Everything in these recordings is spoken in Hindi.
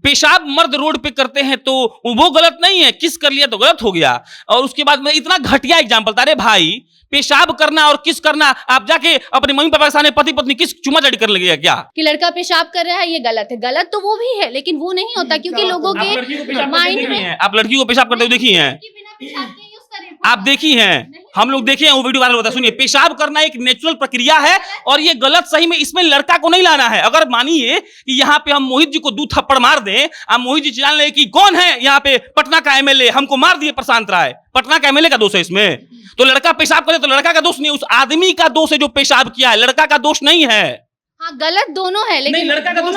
पेशाब मर्द रोड पे करते हैं तो वो गलत नहीं है, किस कर लिया तो गलत हो गया। और उसके बाद में इतना घटिया एग्जाम्पल था। अरे भाई, पेशाब करना और किस करना, आप जाके अपने मम्मी पापा के सामने पति पत्नी किस चुमा चाटी करने लगे क्या? कि लड़का पेशाब कर रहा है ये गलत है, गलत तो वो भी है लेकिन वो नहीं होता क्योंकि लोगों के माइंड में। आप लड़की को पेशाब करते हुए देखी हैं? आप देखी हैं? हम लोग देखे हैं वो वीडियो वायरल होता है। सुनिए, पेशाब करना एक नेचुरल प्रक्रिया है और ये गलत सही में इसमें लड़का को नहीं लाना है। अगर मानिए कि यहाँ पे हम मोहित जी को 2 थप्पड़ मार दें, आप मोहित जी जान ले कि कौन है यहाँ पे पटना का एमएलए, हमको मार दिए प्रशांत राय, पटना का एमएलए का दोष है इसमें। तो लड़का पेशाब करे तो लड़का का दोष नहीं, उस आदमी का दोष है जो पेशाब किया है, लड़का का दोष नहीं है। हाँ, गलत दोनों है लेकिन नहीं, लड़का का दोष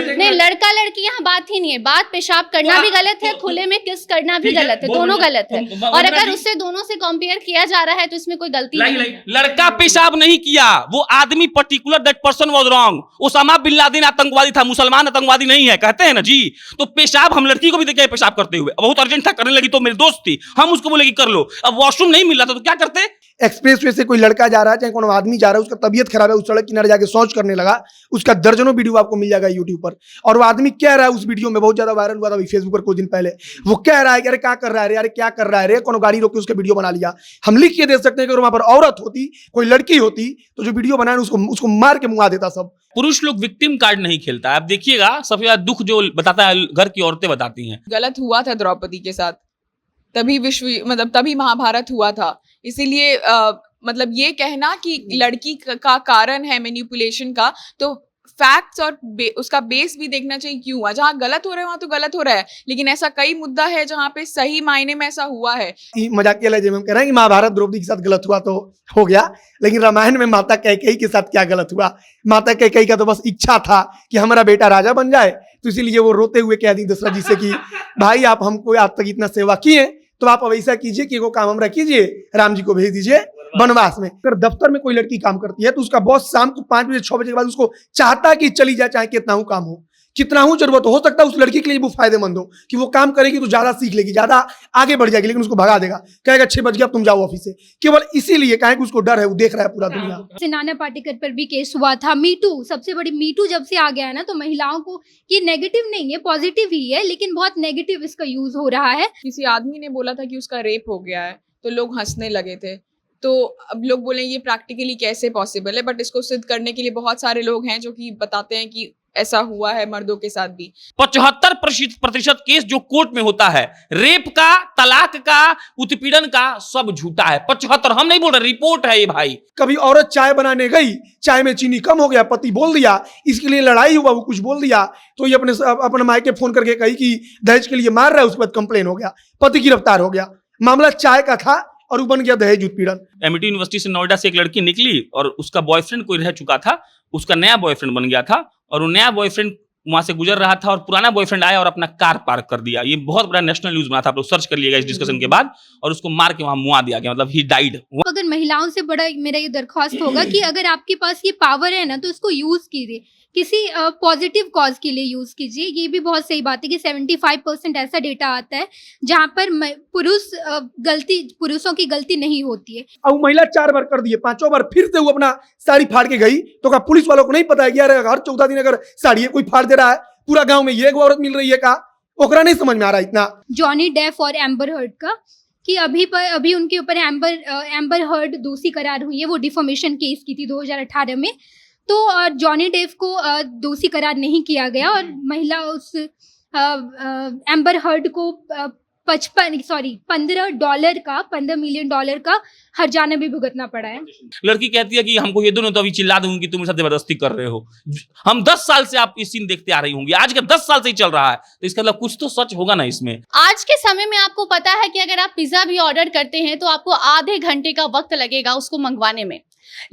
नहीं, लड़का लड़की यहाँ बात ही नहीं है। बात पेशाब करना भी गलत है, खुले में किस करना भी गलत है, दोनों गलत है। और अगर उससे दोनों से कंपेयर किया जा रहा है तो इसमें कोई गलती नहीं है। लड़का पेशाब नहीं किया, वो आदमी particular that person was wrong. Osama bin Laden आतंकवादी था, मुसलमान आतंकवादी नहीं है, कहते हैं ना जी। तो पेशाब हम लड़की को भी देखे पेशाब करते हुए, बहुत अर्जेंट था, करने लगी तो मेरी दोस्त थी, हम उसको बोले कि कर लो। अब वॉशरूम नहीं मिल रहा था तो क्या करते? एक्सप्रेस वे से कोई लड़का जा रहा है, चाहे कोई आदमी जा रहा है, उसका तबीयत खराब है, उस सड़क किनारे जाके शौच करने लगा, उसका दर्जनों वीडियो आपको मिल जाएगा यूट्यूब पर। और वो आदमी कह रहा है उस वीडियो में, बहुत ज्यादा वायरल हुआ था फेसबुक पर कुछ दिन पहले, वो कह रहा है कि अरे क्या कर रहा है, अरे क्या कर रहा है रे, कौन गाड़ी रोक के उसका वीडियो बना लिया। हम लिख के दे सकते हैं कि वहां पर औरत होती, कोई लड़की होती तो जो वीडियो बनाए उसको मार के मुआ देता सब। पुरुष लोग विक्टिम कार्ड नहीं खेलता। आप देखिएगा, सबसे ज्यादा दुख जो बताता है घर की औरतें बताती हैं। गलत हुआ था द्रौपदी के साथ, तभी तभी महाभारत हुआ था। इसीलिए मतलब ये कहना कि लड़की का कारण है मैनिपुलेशन का, तो फैक्ट्स और उसका बेस भी देखना चाहिए क्यों हुआ। जहाँ गलत हो रहा है वहां तो गलत हो रहा है, लेकिन ऐसा कई मुद्दा है जहाँ पे सही मायने में ऐसा हुआ है। मजाकिया लहजे में हम कह रहे हैं कि महाभारत द्रौपदी के साथ गलत हुआ तो हो गया, लेकिन रामायण में माता कैकेयी के साथ क्या गलत हुआ? माता कैकेयी का तो बस इच्छा था कि हमारा बेटा राजा बन जाए, तो इसीलिए वो रोते हुए कह दी दशरथ जी से कि भाई आप हमको आज तक इतना सेवा किए, तो आप अब ऐसा कीजिए कि वो काम हमरा कीजिए, राम जी को भेज दीजिए वनवास में। अगर दफ्तर में कोई लड़की काम करती है तो उसका बॉस शाम को 5 बजे 6 बजे के बाद उसको चाहता है कि चली जाए, चाहे कितना ही काम हो, कितना ही जरूरत हो सकता है उस लड़की के लिए वो फायदेमंद हो कि वो काम करेगी तो ज्यादा सीख लेगी, ज्यादा आगे बढ़ जाएगी, लेकिन उसको भगा देगा, कहेगा 6 बज गया तुम जाओ ऑफिस से, केवल इसीलिए कहे कि उसको डर है, वो देख रहा है पूरा दुनिया। नाना पाटेकर पर भी केस हुआ था। मीटू, सबसे बड़ी मीटू जब से आ गया है ना, तो महिलाओं को ये नेगेटिव नहीं है, पॉजिटिव ही है, लेकिन बहुत नेगेटिव इसका यूज हो रहा है। किसी आदमी ने बोला था कि उसका रेप हो गया है तो लोग हंसने लगे थे, तो अब लोग बोले ये प्रैक्टिकली कैसे पॉसिबल है, बट इसको सिद्ध करने के लिए बहुत सारे लोग हैं जो कि बताते हैं कि ऐसा हुआ है मर्दों के साथ भी। 75% केस जो कोर्ट में होता है, रेप का, तलाक का, उत्पीड़न का, सब झूठा है। 75, हम नहीं बोल रहे, रिपोर्ट है ये भाई। कभी औरत चाय बनाने गई, चाय में चीनी कम हो गया, पति बोल दिया, इसके लिए लड़ाई हुआ, वो कुछ बोल दिया तो ये अपने मायके फोन करके कही कि दहेज के लिए मार रहा है, उसके बाद कंप्लेन हो गया, पति गिरफ्तार हो गया। मामला चाय का था और वो बन गया दहेज उत्पीड़न। एमिटी यूनिवर्सिटी से नोएडा से एक लड़की निकली और उसका बॉयफ्रेंड कोई रह चुका था, उसका नया बॉयफ्रेंड बन गया था और वो नया बॉयफ्रेंड वहां से गुजर रहा था और पुराना बॉयफ्रेंड आया और अपना कार पार्क कर दिया। ये बहुत बड़ा नेशनल न्यूज बना था, आप लोग सर्च कर लिएगा इस डिस्कशन के बाद, और उसको मार के वहां मुआ दिया गया, मतलब ही डाइड। अगर महिलाओं से बड़ा मेरा ये दरख्वास्त होगा कि अगर आपके पास ये पावर है ना तो इसको यूज कीजिए, किसी पॉजिटिव कॉज के लिए यूज कीजिए। ये भी बहुत सही बात है कि 75% ऐसा डेटा आता है जहाँ पर पुरुषों की गलती नहीं होती है। अब महिला 4 बार कर दिए, 5वां बार फिर से वो अपना साड़ी फाड़ के गई, तो क्या पुलिस वालों को नहीं पता है कि यार हर 14 दिन अगर साड़ी कोई फाड़ दे रहा है, पूरा गांव में ये एक औरत मिल रही है, का ओकरा नहीं समझ में आ रहा इतना। जॉनी डेप और एम्बर हर्ड का कि अभी उनके ऊपर एम्बर हर्ड दोषी करार हुई है, वो डिफॉर्मेशन केस की थी 2018 में, तो जॉनी डेप को दोषी करार नहीं किया गया और महिला उस एम्बर हर्ड को $15 मिलियन का हर्जाना भी भुगतना पड़ा है। लड़की कहती है कि हमको ये दोनों तो अभी चिल्ला दूंगी कि तुम मेरे साथ जबरदस्ती कर रहे हो। हम 10 साल से आप इस सीन देखते आ रही होंगी, आज का 10 साल से ही चल रहा है, तो इसका मतलब कुछ तो सच होगा ना इसमें। आज के समय में आपको पता है कि अगर आप पिज्जा भी ऑर्डर करते हैं तो आपको आधे घंटे का वक्त लगेगा उसको मंगवाने में,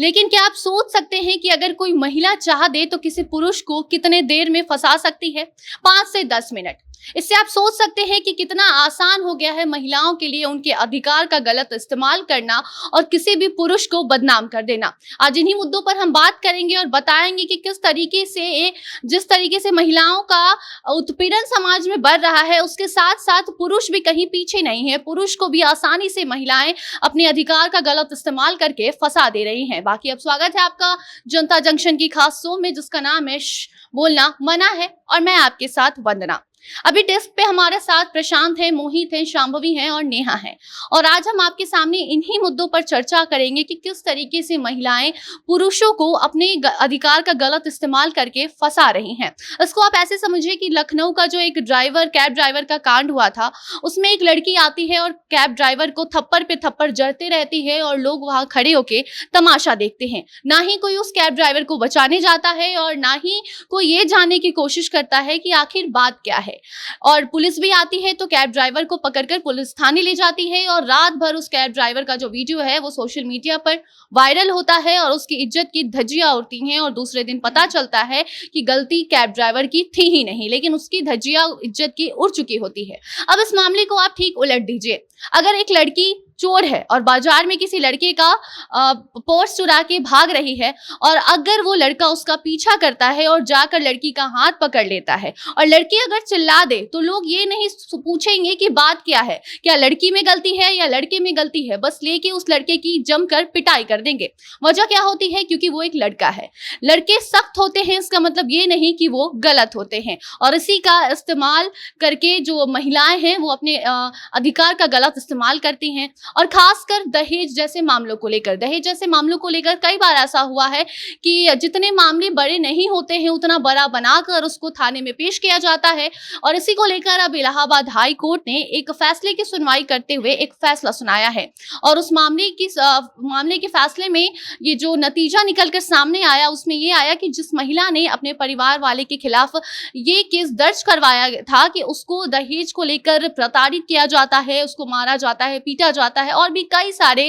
लेकिन क्या आप सोच सकते हैं कि अगर कोई महिला चाह दे तो किसी पुरुष को कितने देर में फंसा सकती है? 5 से 10 मिनट। इससे आप सोच सकते हैं कि कितना आसान हो गया है महिलाओं के लिए उनके अधिकार का गलत इस्तेमाल करना और किसी भी पुरुष को बदनाम कर देना। आज इन्हीं मुद्दों पर हम बात करेंगे और बताएंगे कि किस तरीके से, जिस तरीके से महिलाओं का उत्पीड़न समाज में बढ़ रहा है, उसके साथ साथ पुरुष भी कहीं पीछे नहीं है। पुरुष को भी आसानी से महिलाएं अपने अधिकार का गलत इस्तेमाल करके फंसा दे रही हैं। बाकी अब स्वागत है आपका जनता जंक्शन की खास शो में, जिसका नाम है बोलना मना है और मैं आपके साथ वंदना। अभी डेस्क पे हमारे साथ प्रशांत है, मोहित है, शांभवी है और नेहा है और आज हम आपके सामने इन्हीं मुद्दों पर चर्चा करेंगे कि किस तरीके से महिलाएं पुरुषों को अपने अधिकार का गलत इस्तेमाल करके फंसा रही हैं। इसको आप ऐसे समझिए कि लखनऊ का जो एक कैब ड्राइवर का कांड हुआ था, उसमें एक लड़की आती है और कैब ड्राइवर को थप्पड़ पे थप्पड़ जड़ते रहती है और लोग वहां खड़े होके तमाशा देखते हैं। ना ही कोई उस कैब ड्राइवर को बचाने जाता है और ना ही कोई ये जानने की कोशिश करता है कि आखिर बात क्या है। और पुलिस भी आती है तो कैब ड्राइवर को पकड़कर पुलिस थाने ले जाती है और रात भर उस कैब ड्राइवर का जो वीडियो है वो सोशल मीडिया पर वायरल होता है और उसकी इज्जत की धज्जियां उड़ती हैं और दूसरे दिन पता चलता है कि गलती कैब ड्राइवर की थी ही नहीं, लेकिन उसकी धज्जियां इज्जत की उड़ चुकी होती है। अब इस मामले को आप ठीक उलट दीजिए। अगर एक लड़की चोर है और बाजार में किसी लड़के का पर्स चुरा के भाग रही है और अगर वो लड़का उसका पीछा करता है और जाकर लड़की का हाथ पकड़ लेता है और लड़की अगर चिल्ला दे तो लोग ये नहीं पूछेंगे कि बात क्या है, क्या लड़की में गलती है या लड़के में गलती है, बस लेके उस लड़के की जमकर पिटाई कर देंगे। वजह क्या होती है? क्योंकि वो एक लड़का है। लड़के सख्त होते हैं इसका मतलब ये नहीं कि वो गलत होते हैं और इसी का इस्तेमाल करके जो महिलाएं हैं वो अपने अधिकार का गलत इस्तेमाल करती हैं। और खासकर दहेज जैसे मामलों को लेकर कई बार ऐसा हुआ है कि जितने मामले बड़े नहीं होते हैं उतना बड़ा बनाकर उसको थाने में पेश किया जाता है। और इसी को लेकर अब इलाहाबाद हाई कोर्ट ने एक फैसले की सुनवाई करते हुए एक फैसला सुनाया है और उस मामले के फैसले में ये जो नतीजा निकलकर सामने आया उसमें ये आया कि जिस महिला ने अपने परिवार वाले के खिलाफ ये केस दर्ज करवाया था कि उसको दहेज को लेकर प्रताड़ित किया जाता है, उसको मारा जाता है, पीटा जाता है और भी कई सारे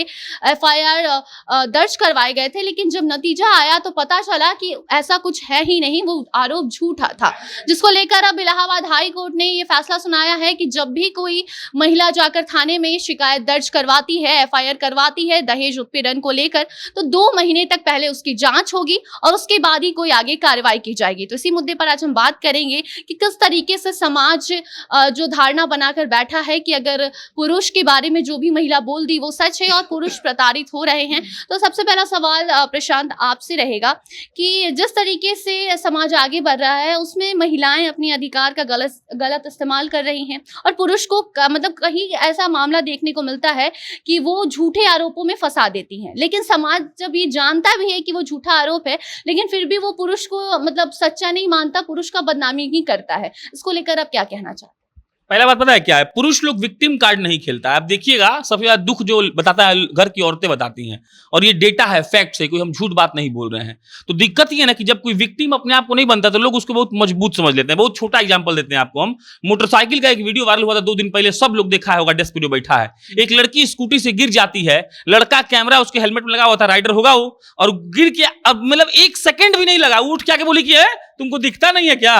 एफआईआर दर्ज करवाए गए थे, लेकिन जब नतीजा आया तो पता चला कि ऐसा कुछ है ही नहीं, वो आरोप झूठा था। जिसको लेकर अब इलाहाबाद हाई कोर्ट ने ये फैसला सुनाया है कि जब भी कोई महिला जाकर थाने में शिकायत दर्ज करवाती है, एफआईआर करवाती है दहेज उत्पीड़न को लेकर, तो 2 महीने तक पहले उसकी जांच होगी और उसके बाद ही कोई आगे कार्रवाई की जाएगी। तो इसी मुद्दे पर आज हम बात करेंगे कि किस तरीके से समाज जो धारणा बनाकर बैठा है कि अगर पुरुष के बारे में जो भी महिला बोल दी वो सच है और पुरुष प्रताड़ित हो रहे हैं। तो सबसे पहला सवाल प्रशांत आपसे रहेगा कि जिस तरीके से समाज आगे बढ़ रहा है उसमें महिलाएं अपने अधिकार का गलत इस्तेमाल कर रही हैं और पुरुष को मतलब कहीं ऐसा मामला देखने को मिलता है कि वो झूठे आरोपों में फंसा देती हैं, लेकिन समाज जब ये जानता भी है कि वो झूठा आरोप है लेकिन फिर भी वो पुरुष को मतलब सच्चा नहीं मानता, पुरुष का बदनामी ही करता है। इसको लेकर आप क्या कहना चाहते हैं? पहला बात पता है क्या है? पुरुष लोग विक्टिम कार्ड नहीं खेलता है। आप देखिएगा सबसे ज्यादा दुख जो बताता है घर की औरतें बताती हैं और ये डेटा है, फैक्ट है, कोई हम झूठ बात नहीं बोल रहे हैं। तो दिक्कत ये है ना कि जब कोई विक्टिम अपने आप को नहीं बनता तो लोग उसको बहुत मजबूत समझ लेते हैं। बहुत छोटा एग्जांपल देते हैं आपको हम। मोटरसाइकिल का एक वीडियो वायरल हुआ था 2 दिन पहले, सब लोग देखा होगा, डेस्क पे जो बैठा है। एक लड़की स्कूटी से गिर जाती है, लड़का कैमरा उसके हेलमेट में लगा हुआ था, राइडर होगा वो, और गिर के अब मतलब 1 सेकंड भी नहीं लगा, उठ के आके बोली कि तुमको दिखता नहीं है क्या?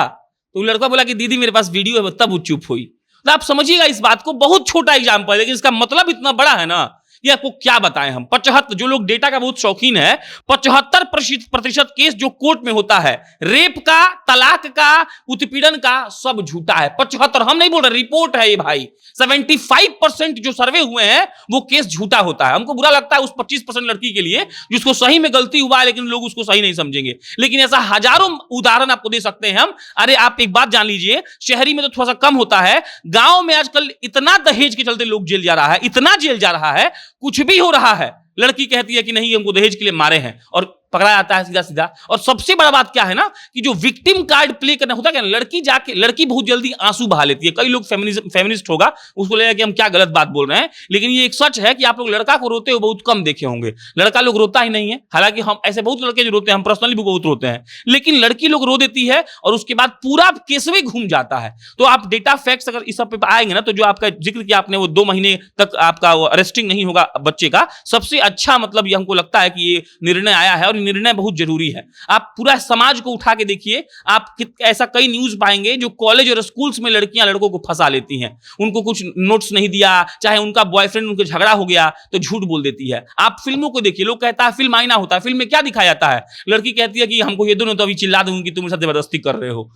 तो लड़का बोला कि दीदी मेरे पास वीडियो है, तब वो चुप हुई। तो आप समझिएगा इस बात को, बहुत छोटा एग्जांपल है लेकिन इसका मतलब इतना बड़ा है ना, ये आपको क्या बताएं हम। 75 जो लोग डेटा का बहुत शौकीन है, 75% केस जो कोर्ट में होता है रेप का, तलाक का, उत्पीड़न का, सब झूठा है। 75, हम नहीं बोल रहे, रिपोर्ट है ये भाई। 75% जो सर्वे हुए हैं वो केस झूठा होता है। हमको बुरा लगता है उस 25% लड़की के लिए जिसको सही में गलती हुआ है लेकिन लोग उसको सही नहीं समझेंगे, लेकिन ऐसा हजारों उदाहरण आपको दे सकते हैं हम। अरे आप एक बात जान लीजिए, शहरी में तो थोड़ा सा कम होता है, गांव में आजकल इतना दहेज के चलते लोग जेल जा रहा है, इतना जेल जा रहा है, कुछ भी हो रहा है, लड़की कहती है कि नहीं हमको दहेज के लिए मारे हैं और पकड़ा जाता है सीधा सीधा। और सबसे बड़ा बात क्या है ना कि जो विक्टिम कार्ड प्ले करना होता है, लड़की बहुत जल्दी आंसू बहा लेती है। कई लोग फेमिनिस्ट होगा उसको लगेगा कि हम क्या गलत बात बोल रहे हैं, लेकिन ये एक सच है कि आप लोग लड़का को रोते हुए बहुत कम देखे होंगे। लड़का लोग रोता ही नहीं है, हालांकि हम ऐसे बहुत लड़के जो रोते हैं, हम पर्सनली भी बहुत रोते हैं, लेकिन लड़की लोग रो देती है और उसके बाद पूरा केस में घूम जाता है। तो आप डेटा फैक्ट्स अगर इस सब पे आएंगे ना, तो जो आपका जिक्र किया आपने, वो 2 महीने तक आपका अरेस्टिंग नहीं होगा बच्चे का, सबसे अच्छा मतलब ये हमको लगता है कि ये निर्णय आया है और निर्णय बहुत जरूरी है। आप पूरा समाज को उठा के देखिए, आप ऐसा कई न्यूज पाएंगे जो कॉलेज और स्कूल्स में लड़कियां लड़कों को फंसा लेती हैं। उनको कुछ नोट्स नहीं दिया, चाहे उनका बॉयफ्रेंड उनके झगड़ा हो गया तो झूठ बोल देती है। आप फिल्मों को देखिए, लोग कहता है फिल्म आईना होता है, फिल्म में क्या दिखाया जाता है? लड़की कहती है कि हमको ये दोनों तो अभी चिल्ला दूंगी कि तुम मेरे साथ जबरदस्ती कर रहे हो।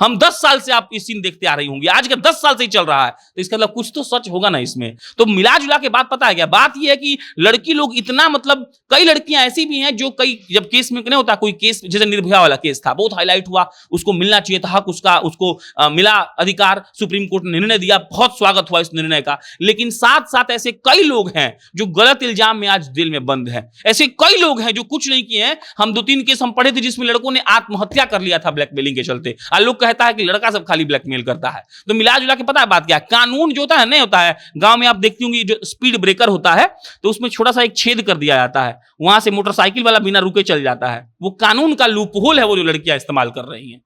हम 10 साल से आप इस सीन देखते आ रही होंगी, आज के 10 साल से ही चल रहा है, तो इसका मतलब कुछ तो सच होगा ना इसमें। तो मिला जुला के बात पता है क्या? बात यह है कि लड़की लोग इतना मतलब, कई लड़कियां ऐसी भी हैं जो कई एक जब केस में नहीं होता कोई केस, जैसे निर्भया वाला केस था, बहुत हाईलाइट हुआ, उसको मिलना चाहिए था हक उसका, उसको मिला अधिकार, सुप्रीम कोर्ट ने निर्णय दिया, बहुत स्वागत हुआ इस निर्णय का। लेकिन साथ साथ ऐसे कई लोग हैं जो गलत इल्जाम में आज जेल में बंद हैं। ऐसे कई लोग हैं जो कुछ नहीं किए हैं। हम 2-3 केस हम पढ़े थे जिसमें लड़कों ने आत्महत्या कर लिया था ब्लैकमेलिंग के चलते। और लोग कहता है कि लड़का सब खाली ब्लैकमेल करता है। तो मिला जुला के पता है बात क्या है, कानून जो होता है नहीं होता है। गांव में आप देखती होंगी जो स्पीड ब्रेकर होता है तो उसमें छोटा सा एक छेद कर दिया जाता है, वहां से मोटरसाइकिल वाला बिना रुके चल जाता है। वो कानून का लूपहोल है वो जो लड़कियां इस्तेमाल कर रही हैं।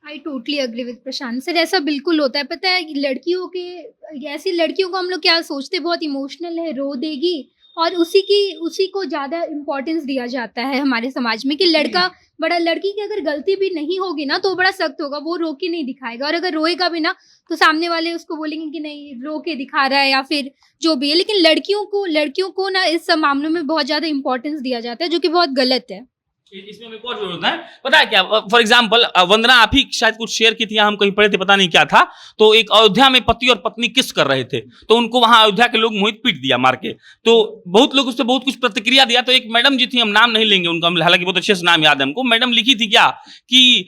I totally agree with Prashant sir, ऐसा बिल्कुल होता है। पता है लड़कियों के, ऐसी लड़कियों को हम लोग क्या सोचते, बहुत इमोशनल है, रो देगी, और उसी को ज़्यादा इम्पोर्टेंस दिया जाता है हमारे समाज में कि लड़का बड़ा, लड़की की अगर गलती भी नहीं होगी ना तो बड़ा सख्त होगा, वो रो के नहीं दिखाएगा, और अगर रोएगा भी ना तो सामने वाले उसको बोलेंगे कि नहीं रो के दिखा रहा है या फिर जो भी है। लेकिन लड़कियों को ना इस सब मामलों में बहुत ज़्यादा इंपॉर्टेंस दिया जाता है, जो कि बहुत गलत है। इसमें हमें और जरूरत है, पता है क्या, फॉर एग्जाम्पल वंदना आप ही शायद कुछ शेयर की थी, हम कहीं पढ़े थे, पता नहीं क्या था। तो एक अयोध्या में पति और पत्नी किस कर रहे थे, तो उनको वहां अयोध्या के लोग मोहित पीट दिया मार के। तो बहुत लोग उससे बहुत कुछ प्रतिक्रिया दिया। तो एक मैडम जी थी, हम नाम नहीं लेंगे उनका, हालांकि बहुत अच्छे से नाम याद है हमको। मैडम लिखी थी क्या कि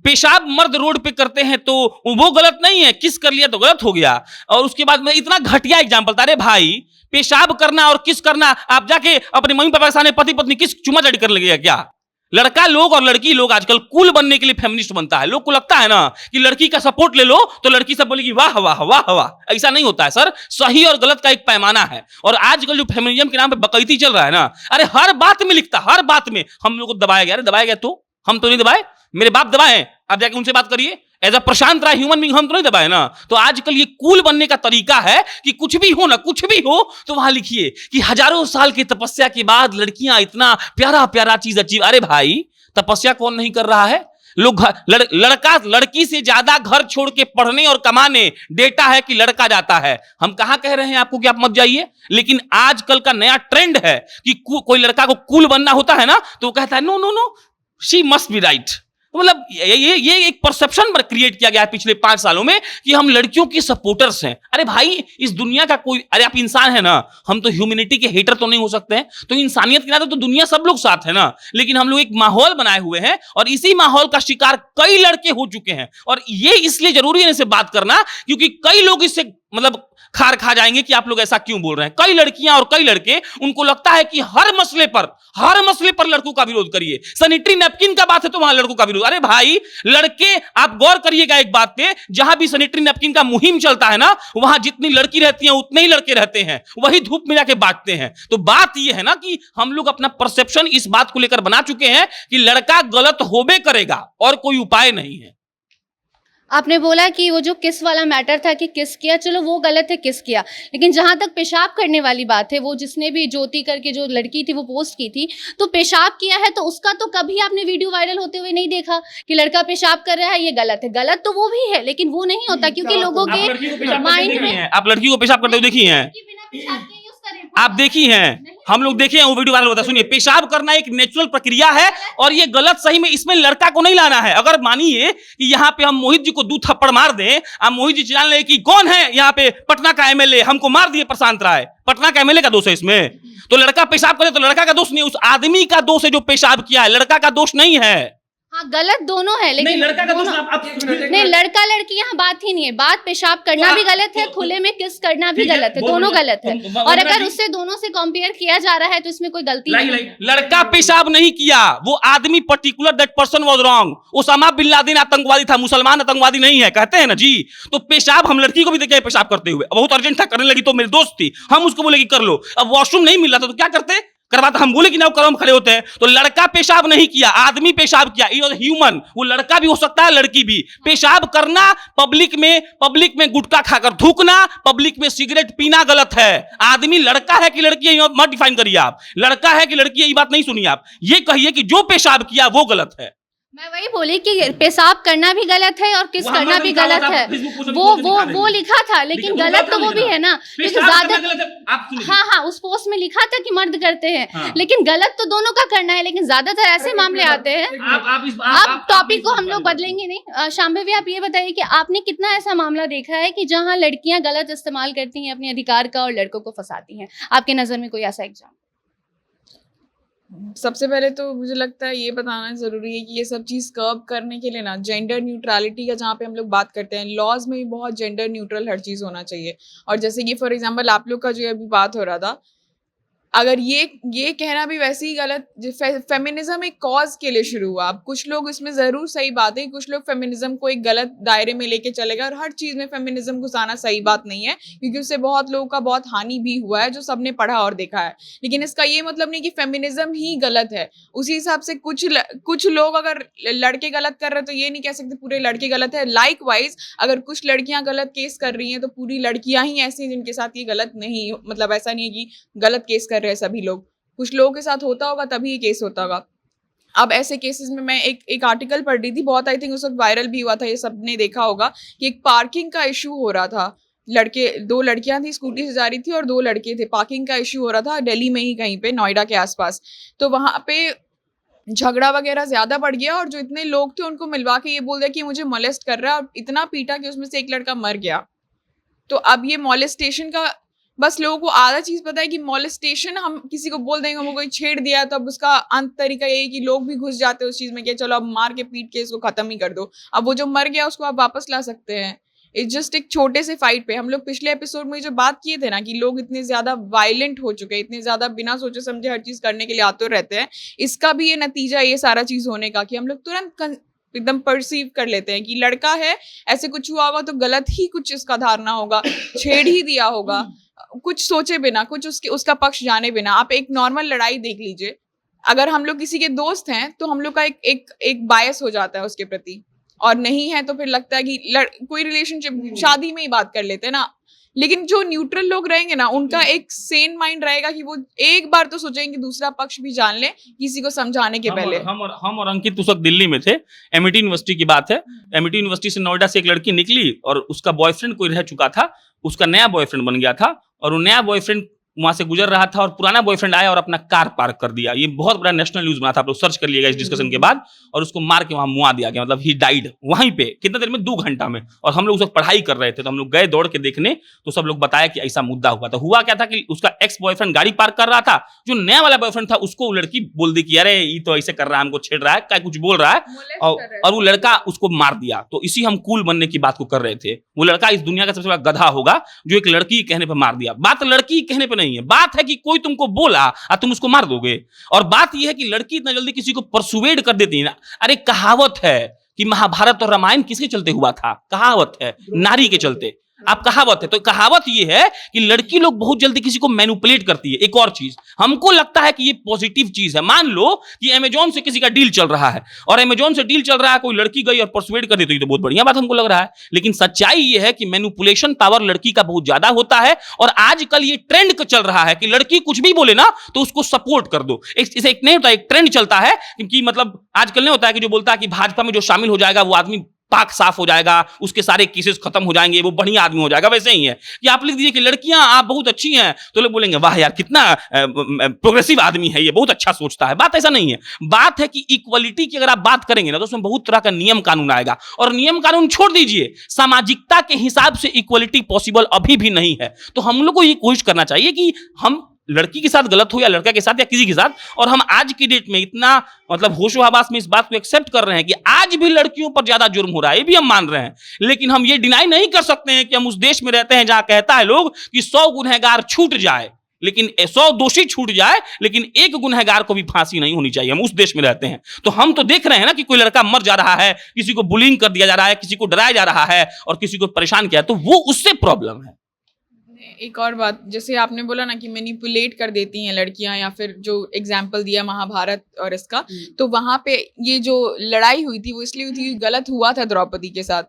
पेशाब मर्द रोड पे करते हैं तो वो गलत नहीं है, किस कर लिया तो गलत हो गया। और उसके बाद में इतना घटिया एग्जाम्पल था, अरे भाई पेशाब करना और किस करना, आप जाके अपने मम्मी पापा के सामने पति पत्नी किस चुमा चाटी कर लगेगा क्या? लड़का लोग और लड़की लोग आजकल कूल बनने के लिए फेमिनिस्ट बनता है। लोग को लगता है ना कि लड़की का सपोर्ट ले लो तो लड़की सब बोलेगी वाह वाह वाह वाह। ऐसा नहीं होता है सर, सही और गलत का एक पैमाना है। और आजकल जो फेमिनिज्म के नाम पे बकैती चल रहा है ना, अरे हर बात में लिखता, हर बात में हम लोग को दबाया गया। अरे दबाया गया तो हम तो नहीं दबाए, मेरे बाप दबाए, आप जाके उनसे बात करिए। As a Prashant Rai human being हम तो नहीं दबाए ना। तो आजकल ये कूल बनने का तरीका है कि कुछ भी हो ना, कुछ भी हो तो वहां लिखिए कि हजारों साल की तपस्या के बाद लड़कियां इतना प्यारा प्यारा चीज अचीव। अरे भाई तपस्या कौन नहीं कर रहा है? लोग लड़का लड़की से ज्यादा घर छोड़ के पढ़ने और कमाने, डेटा है कि लड़का जाता है। हम कहां कह रहे हैं आपको कि आप मत जाइए, लेकिन आजकल का नया ट्रेंड है कि कोई लड़का को कूल बनना होता है ना तो वो कहता है no no no she must be right. मतलब ये एक परसेप्शन पर क्रिएट किया गया है पिछले 5 सालों में कि हम लड़कियों की सपोर्टर्स हैं। अरे भाई इस दुनिया का कोई, अरे आप इंसान है ना, हम तो ह्यूमैनिटी के हेटर तो नहीं हो सकते हैं, तो इंसानियत के नाते तो दुनिया सब लोग साथ है ना। लेकिन हम लोग एक माहौल बनाए हुए हैं और इसी माहौल का शिकार कई लड़के हो चुके हैं। और ये इसलिए जरूरी है इनसे बात करना क्योंकि कई लोग इससे मतलब खार खा जाएंगे कि आप लोग ऐसा क्यों बोल रहे हैं। कई लड़कियां और कई लड़के, उनको लगता है कि हर मसले पर लड़कों का विरोध करिए। सैनिटरी नैपकिन का बात है तो वहां लड़कों का विरोध। अरे भाई लड़के, आप गौर करिएगा एक बात पे, जहां भी सैनिटरी नैपकिन का मुहिम चलता है ना, वहां जितनी लड़की रहती हैं उतने ही लड़के रहते हैं, वही धूप में जाके बांटते हैं। तो बात यह है ना कि हम लोग अपना परसेप्शन इस बात को लेकर बना चुके हैं कि लड़का गलत होबे करेगा और कोई उपाय नहीं है। आपने बोला कि वो जो किस वाला मैटर था कि किस किया, चलो वो गलत है किस किया, लेकिन जहां तक पेशाब करने वाली बात है, वो जिसने भी ज्योति करके जो लड़की थी वो पोस्ट की थी, तो पेशाब किया है तो उसका तो कभी आपने वीडियो वायरल होते हुए नहीं देखा कि लड़का पेशाब कर रहा है ये गलत है। गलत तो वो भी है लेकिन वो नहीं होता क्योंकि लोगों के माइंड में, आप लड़की को पेशाब करते हुए देखी हैं, आप देखी हैं, हम लोग देखे हैं, वो वीडियो वायरल होता है। सुनिए, पेशाब करना एक नेचुरल प्रक्रिया है और ये गलत सही में इसमें लड़का को नहीं लाना है। अगर मानिए कि यहाँ पे हम मोहित जी को 2 थप्पड़ मार दें, आप मोहित जी जान ले कि कौन है यहाँ पे पटना का एमएलए, हमको मार दिए प्रशांत राय, पटना का एमएलए का दोष है इसमें। तो लड़का पेशाब करे तो लड़का का दोष नहीं, उस आदमी का दोष है जो पेशाब किया है, लड़का का दोष नहीं है। हाँ गलत दोनों है लेकिन नहीं, लड़का का दोष नहीं, लड़का लड़की यहाँ बात ही नहीं है। बात पेशाब करना भी गलत है, खुले में किस करना भी गलत है, दोनों गलत है। और अगर उससे दोनों से कंपेयर किया जा रहा है तो इसमें कोई गलती नहीं है। लड़का पेशाब नहीं किया, वो आदमी particular that person was wrong. Osama bin Laden आतंकवादी था, मुसलमान आतंकवादी नहीं है, कहते हैं ना जी। तो पेशाब हम लड़की को भी देखे पेशाब करते हुए, बहुत अर्जेंट था, करने लगी तो मेरी दोस्त थी, हम उसको बोले कि कर लो। अब वॉशरूम नहीं मिल रहा था तो क्या करते, करवाता, हम बोले कि ना करो, हम खड़े होते हैं। तो लड़का पेशाब नहीं किया, आदमी पेशाब किया, इट वाज ह्यूमन। वो लड़का भी हो सकता है, लड़की भी। पेशाब करना, पब्लिक में गुटखा खाकर थूकना, पब्लिक में सिगरेट पीना गलत है। आदमी लड़का है कि लड़की है मत डिफाइन करिए आप, लड़का है कि लड़की है ये बात नहीं सुनिए आप, ये कहिए कि जो पेशाब किया वो गलत है। मैं वही बोली कि पेशाब करना भी गलत है और किस करना भी गलत है, वो लिखा था, लेकिन गलत तो वो भी है ना, क्योंकि ज्यादा, हाँ उस पोस्ट में लिखा था कि मर्द करते हैं, लेकिन गलत तो दोनों का करना है। लेकिन ज्यादातर ऐसे मामले आते हैं, अब टॉपिक को हम लोग बदलेंगे नहीं। शांभवी भी आप ये बताइए कि आपने कितना ऐसा मामला देखा है कि जहाँ लड़कियां गलत इस्तेमाल करती हैं अपने अधिकार का और लड़कों को फंसाती हैं, आपके नजर में कोई ऐसा एग्जाम्पल? सबसे पहले तो मुझे लगता है ये बताना ज़रूरी है कि ये सब चीज़ कर्ब करने के लिए ना जेंडर न्यूट्रलिटी का जहाँ पे हम लोग बात करते हैं, लॉज में भी बहुत जेंडर न्यूट्रल हर चीज़ होना चाहिए। और जैसे कि फॉर एग्जांपल आप लोग का जो अभी बात हो रहा था, अगर ये कहना भी वैसे ही गलत, फेमिनिज्म एक कॉज के लिए शुरू हुआ। अब कुछ लोग इसमें जरूर सही बात है, कुछ लोग फेमिनिज्म को एक गलत दायरे में लेके चलेगा, और हर चीज में फेमिनिज्म घुसाना सही बात नहीं है, क्योंकि उससे बहुत लोगों का बहुत हानि भी हुआ है जो सबने पढ़ा और देखा है। लेकिन इसका ये मतलब नहीं कि फेमिनिज्म ही गलत है। उसी हिसाब से कुछ लोग अगर लड़के गलत कर रहे हैं तो ये नहीं कह सकते पूरे लड़के गलत है। लाइक वाइज अगर कुछ लड़कियां गलत केस कर रही हैं तो पूरी लड़कियां ही ऐसी हैं जिनके साथ ये गलत नहीं, मतलब ऐसा नहीं है कि गलत केस कर रहे हैं सभी लोग, कुछ लोगों के साथ होता होगा तभी ये केस होता होगा। अब ऐसे केसेस में मैं एक आर्टिकल पढ़ रही थी, बहुत आई थिंक उस वक्त वायरल भी हुआ था, ये सबने देखा होगा कि एक पार्किंग का इशू हो रहा था। दो लड़कियां थी, स्कूटी से जा रही थी और 2 लड़के थे, पार्किंग का इशू हो रहा था दिल्ली में ही कहीं पे, नोएडा के आसपास। तो वहां पे झगड़ा वगैरह ज्यादा बढ़ गया और जो इतने लोग थे उनको मिलवा के ये बोल दिया कि मुझे मोलेस्ट कर रहा है, और इतना पीटा कि उसमें से एक लड़का मर गया। तो अब ये मोलेस्टेशन का, बस लोगों को आधा चीज पता है कि मोलेस्टेशन हम किसी को बोल देंगे, हमको कोई छेड़ दिया, तो अब उसका अंत तरीका यही है कि लोग भी घुस जाते हैं उस चीज में कि चलो अब मार के पीट के इसको खत्म ही कर दो। अब वो जो मर गया उसको आप वापस ला सकते हैं। इट्स जस्ट एक छोटे से फाइट पे हम लोग पिछले एपिसोड में जो बात किए थे ना कि लोग इतने ज्यादा वायलेंट हो चुके हैं, इतने ज्यादा बिना सोचे समझे हर चीज करने के लिए आते रहते हैं, इसका भी ये नतीजा ये सारा चीज होने का कि हम लोग तुरंत एकदम परसीव कर लेते हैं कि लड़का है, ऐसे कुछ हुआ होगा तो गलत ही कुछ इसका धारणा होगा, छेड़ ही दिया होगा, कुछ सोचे बिना, कुछ उसका पक्ष जाने बिना। आप एक नॉर्मल लड़ाई देख लीजिए, अगर हम लोग किसी के दोस्त हैं तो हम लोग का एक बायस हो जाता है उसके प्रति, और नहीं है तो फिर लगता है कि कोई रिलेशनशिप शादी में ही बात कर लेते हैं ना। लेकिन जो न्यूट्रल लोग रहेंगे ना, उनका एक सेन माइंड रहेगा कि वो एक बार तो सोचेंगे कि दूसरा पक्ष भी जान ले किसी को समझाने के पहले। हम और अंकित उस वक्त दिल्ली में थे, एमिटी यूनिवर्सिटी की बात है। एमिटी यूनिवर्सिटी से नोएडा से एक लड़की निकली और उसका बॉयफ्रेंड कोई रह चुका था, उसका नया बॉयफ्रेंड बन गया था, और वो नया बॉयफ्रेंड वहां से गुजर रहा था और पुराना बॉयफ्रेंड आया और अपना कार पार्क कर दिया। ये बहुत बड़ा नेशनल न्यूज बना था, आप लोग सर्च कर लिएगा इस डिस्कशन के बाद। और उसको मार के वहां मुआ दिया गया, मतलब ही डाइड वहीं पे, कितना देर में, 2 घंटा में। और हम लोग उस वक्त पढ़ाई कर रहे थे, तो हम लोग गए दौड़ के देखने, तो सब लोग बताया कि ऐसा मुद्दा हुआ था। हुआ क्या था कि उसका एक्स बॉयफ्रेंड गाड़ी पार्क कर रहा था, जो नया वाला बॉयफ्रेंड था उसको वो लड़की बोल दी कि अरे ये तो ऐसे कर रहा है, हमको छेड़ रहा है, क्या कुछ बोल रहा है, और वो लड़का उसको मार दिया। तो इसी हम कूल बनने की बात को कर रहे थे। वो लड़का इस दुनिया का सबसे बड़ा गधा होगा जो एक लड़की कहने पर मार दिया। बात लड़की कहने पर नहीं है, बात है कि कोई तुमको बोला और तुम उसको मार दोगे। और बात यह है कि लड़की इतना जल्दी किसी को परसुएड कर देती है ना। अरे कहावत है कि महाभारत और रामायण किसके चलते हुआ था? कहावत है, नारी के चलते। आप कहावत है तो कहावत ये है कि लड़की लोग बहुत जल्दी किसी को मैनिपुलेट करती है। एक और चीज हमको लगता है कि ये पॉजिटिव चीज है। मान लो कि अमेजॉन से किसी का डील चल रहा है और अमेजॉन से डील चल रहा है, कोई लड़की गई और परसुएड कर दी, तो ये तो बहुत बढ़िया बात हमको लग रहा है। लेकिन सच्चाई ये है कि मैनिपुलेशन पावर लड़की का बहुत ज्यादा होता है। और आजकल ये ट्रेंड चल रहा है कि लड़की कुछ भी बोले ना तो उसको सपोर्ट कर दो। इसे एक नहीं होता, एक ट्रेंड चलता है कि मतलब आजकल नहीं होता है कि जो बोलता है कि भाजपा में जो शामिल हो जाएगा वो आदमी पाक साफ हो जाएगा, उसके सारे केसेस खत्म हो जाएंगे, वो बढ़िया आदमी हो जाएगा। वैसे ही है कि आप लिख दीजिए कि लड़कियां आप बहुत अच्छी हैं, तो लोग बोलेंगे वाह यार कितना प्रोग्रेसिव आदमी है, ये बहुत अच्छा सोचता है। बात ऐसा नहीं है। बात है कि इक्वलिटी की अगर आप बात करेंगे ना तो उसमें बहुत तरह का नियम कानून आएगा। और नियम कानून छोड़ दीजिए, सामाजिकता के हिसाब से इक्वलिटी पॉसिबल अभी भी नहीं है। तो हम लोग को ये कोशिश करना चाहिए कि हम लड़की के साथ गलत हो या लड़का के साथ या किसी के साथ, और हम आज की डेट में इतना मतलब होशो हवास में इस बात को एक्सेप्ट कर रहे हैं कि आज भी लड़कियों पर ज्यादा जुर्म हो रहा है, ये भी हम मान रहे हैं। लेकिन हम ये डिनाई नहीं कर सकते हैं कि हम उस देश में रहते हैं जहां कहता है लोग कि 100 गुनहगार छूट जाए, लेकिन 100 दोषी छूट जाए, लेकिन एक गुनहगार को भी फांसी नहीं होनी चाहिए। हम उस देश में रहते हैं। तो हम तो देख रहे हैं ना कि कोई लड़का मर जा रहा है, किसी को बुलिंग कर दिया जा रहा है, किसी को डराया जा रहा है और किसी को परेशान किया, तो वो उससे प्रॉब्लम है। एक और बात, जैसे आपने बोला ना कि मैनिपुलेट कर देती हैं लड़कियां, या फिर जो एग्जाम्पल दिया महाभारत और इसका, तो वहां पे ये जो लड़ाई हुई थी वो इसलिए हुई थी, गलत हुआ था द्रौपदी के साथ,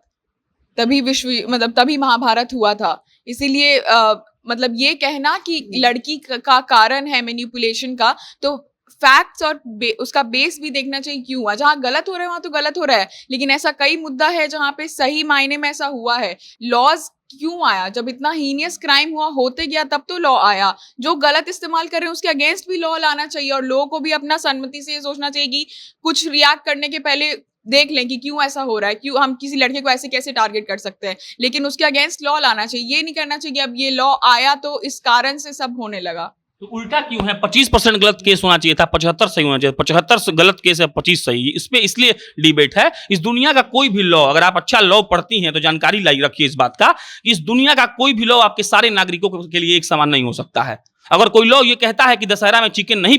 तभी महाभारत हुआ था। इसीलिए मतलब ये कहना कि लड़की का कारण है मैनिपुलेशन का, तो फैक्ट्स और उसका बेस भी देखना चाहिए क्यों हुआ। जहाँ गलत हो रहा है वहां तो गलत हो रहा है, लेकिन ऐसा कई मुद्दा है जहाँ पे सही मायने में ऐसा हुआ है। लॉज क्यों आया? जब इतना हीनियस क्राइम हुआ होते गया तब तो लॉ आया। जो गलत इस्तेमाल कर रहे हैं उसके अगेंस्ट भी लॉ लाना चाहिए, और लोगों को भी अपना सहमति से ये सोचना चाहिए कि कुछ रिएक्ट करने के पहले देख लें कि क्यों ऐसा हो रहा है, क्यों हम किसी लड़के को ऐसे कैसे टारगेट कर सकते हैं, लेकिन उसके अगेंस्ट लॉ लाना चाहिए। ये नहीं करना चाहिए अब ये लॉ आया तो इस कारण से सब होने लगा। तो उल्टा क्यों है? 25% गलत केस होना चाहिए था, 75 सही होना चाहिए। 75 गलत केस है, 25 सही। इस पे इसलिए डिबेट है। इस दुनिया का कोई भी लॉ, अगर आप अच्छा लॉ पढ़ती हैं तो जानकारी लाई रखिए इस बात का, इस दुनिया का कोई भी लॉ आपके सारे नागरिकों के लिए एक समान नहीं हो सकता है। अगर कोई लॉ ये कहता है कि दशहरा में चिकन नहीं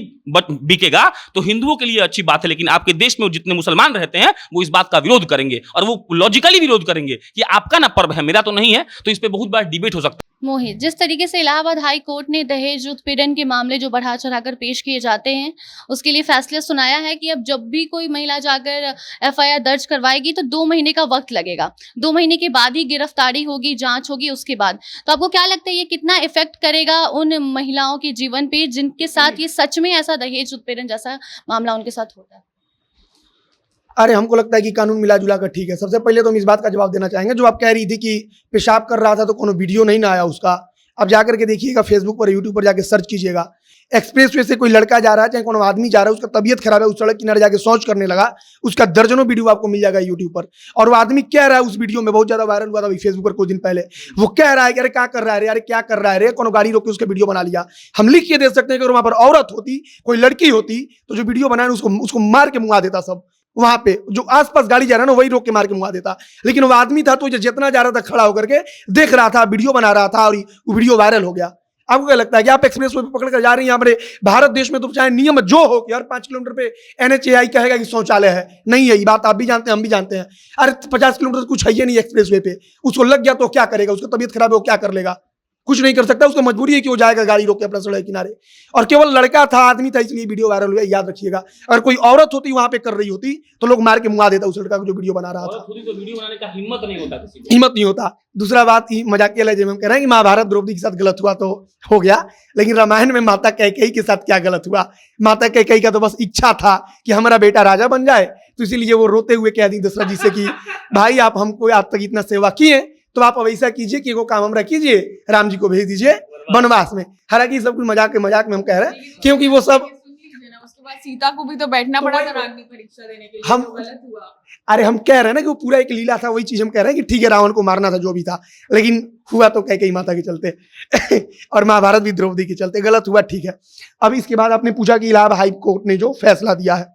बिकेगा तो हिंदुओं के लिए अच्छी बात है, लेकिन आपके देश में जितने मुसलमान रहते हैं वो इस बात का विरोध करेंगे, और वो लॉजिकली विरोध करेंगे कि आपका ना पर्व है, मेरा तो नहीं है। तो इस पे बहुत बड़ा डिबेट हो सकता है। मोहित, जिस तरीके से इलाहाबाद हाई कोर्ट ने दहेज उत्पीड़न के मामले जो बढ़ा चढ़ाकर पेश किए जाते हैं उसके लिए फैसला सुनाया है कि अब जब भी कोई महिला जाकर एफआईआर दर्ज करवाएगी तो 2 महीने का वक्त लगेगा। 2 महीने के बाद ही गिरफ्तारी होगी, जांच होगी उसके बाद। तो आपको क्या लगता है ये कितना इफेक्ट करेगा उन महिलाओं के जीवन पे जिनके साथ ये सच में ऐसा दहेज उत्पीड़न जैसा मामला उनके साथ होता है? अरे हमको लगता है कि कानून मिला जुला कर ठीक है। सबसे पहले तो हम इस बात का जवाब देना चाहेंगे, जो आप कह रही थी कि पेशाब कर रहा था तो कोनो वीडियो नहीं ना आया उसका। अब जाकर के देखिएगा, फेसबुक पर यूट्यूब पर जाके सर्च कीजिएगा, एक्सप्रेस वे से कोई लड़का जा रहा है, चाहे कोनो आदमी जा रहा है, उसका तबीयत खराब है, उस सड़क किनारे जाके शौच करने लगा, उसका दर्जनों वीडियो आपको मिल जाएगा यूट्यूब पर। और वो आदमी कह रहा है उस वीडियो में, बहुत ज्यादा वायरल हुआ था अभी फेसबुक पर कुछ दिन पहले, वो कह रहा है कि अरे क्या कर रहा है रे, अरे क्या कर रहा है रे, कोनो गाड़ी रोक के उसका वीडियो बना लिया। हम लिख के दे सकते हैं कि अगर वहां पर औरत होती, कोई लड़की होती, तो जो वीडियो बनाए उसको मार के मुआ देता। सब वहां पे जो आसपास गाड़ी जा रहा है ना, वही रोक के मार के मुआ देता। लेकिन वो आदमी था तो जितना जा रहा था खड़ा होकर के देख रहा था, वीडियो बना रहा था, और वो वीडियो वायरल हो गया। आपको क्या लगता है कि आप एक्सप्रेस वे पे पकड़ कर जा रही हैं हमारे भारत देश में, तो चाहे नियम जो हो कि हर 5 किलोमीटर पे NHAI कहेगा कि शौचालय है, नहीं है, ये बात आप भी जानते हैं, हम भी जानते हैं। अरे 50 किलोमीटर कुछ है ही नहीं एक्सप्रेस वे पे, उसको लग गया तो क्या करेगा? उसका तबीयत खराब है, वो क्या कर लेगा? कुछ नहीं कर सकता, उसको मजबूरी है कि वो जाएगा गाड़ी रोक के अपना सड़क किनारे। और केवल लड़का था, आदमी था, इसलिए वीडियो वायरल हुआ, याद रखिएगा। अगर कोई औरत होती वहां पे कर रही होती तो लोग मार के मुआ देता उस लड़का को जो वीडियो बना रहा था। तो वीडियो बनाने का हिम्मत नहीं होता, हिम्मत नहीं होता। दूसरा बात मजाकिया लहजे में हम कह रहे हैं कि महाभारत द्रौपदी के साथ गलत हुआ तो हो गया, लेकिन रामायण में माता कैकेयी के साथ क्या गलत हुआ? माता कैकेयी का तो बस इच्छा था कि हमारा बेटा राजा बन जाए, तो इसीलिए वो रोते हुए कह दी दशरथ जी से कि भाई आप हमको आज तक इतना सेवा किए, तो आप अब ऐसा कीजिए कि वो काम हमरा कीजिए, राम जी को भेज दीजिए वनवास में। हालांकि सब कुछ मजाक में हम कह रहे हैं, क्योंकि वो सब उसके बाद सीता को भी तो बैठना पड़ा था रानी परीक्षा देने के लिए, हम तो गलत हुआ। अरे हम कह रहे हैं ना कि वो पूरा एक लीला था, वही चीज हम कह रहे हैं कि ठीक है रावण को मारना था जो भी था, लेकिन हुआ तो कैकेयी माता के चलते और महाभारत भी द्रौपदी के चलते। गलत हुआ, ठीक है। अब इसके बाद आपने पूछा कि इलाहाबाद हाई कोर्ट ने जो फैसला दिया है,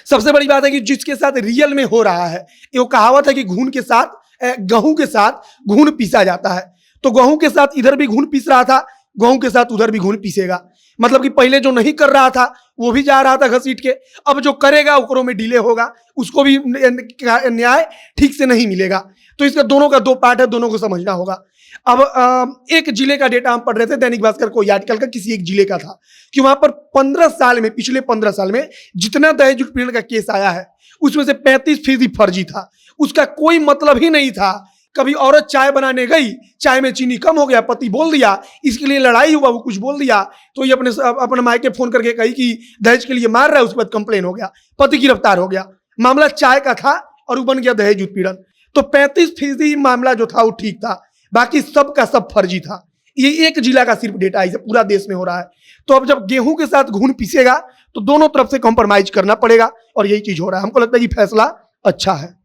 सबसे बड़ी बात है कि जिसके साथ रियल में हो रहा है, ये कहावत है कि घून के साथ गेहूं के साथ घून पीसा जाता है, तो गेहूं के साथ इधर भी घून पीस रहा था, गेहूं के साथ उधर भी घून पीसेगा। मतलब कि पहले जो नहीं कर रहा था वो भी जा रहा था घसीट के, अब जो करेगा ओकरों में डिले होगा, उसको भी न्याय ठीक से नहीं मिलेगा। तो इसका दोनों का 2 पार्ट है, दोनों को समझना होगा। अब एक जिले का डेटा हम पढ़ रहे थे, दैनिक भास्कर कोई आर्टिकल का किसी एक जिले का था कि वहां पर 15 साल में, पिछले 15 साल में जितना दहेज उत्पीड़न का केस आया है उसमें से 35% फर्जी था। उसका कोई मतलब ही नहीं था। कभी औरत चाय बनाने गई, चाय में चीनी कम हो गया, पति बोल दिया, इसके लिए लड़ाई हुआ, वो कुछ बोल दिया तो ये अपने मायके फोन करके कही कि दहेज के लिए मार रहा है, उसके बाद कंप्लेन हो गया, पति गिरफ्तार हो गया। मामला चाय का था और वो बन गया दहेज उत्पीड़न। तो 35% मामला जो था वो ठीक था, बाकी सब का सब फर्जी था। ये एक जिला का सिर्फ डेटा है, पूरा देश में हो रहा है। तो अब जब गेहूं के साथ घून पीसेगा तो दोनों तरफ से कॉम्प्रोमाइज करना पड़ेगा, और यही चीज हो रहा है। हमको लगता है कि फैसला अच्छा है।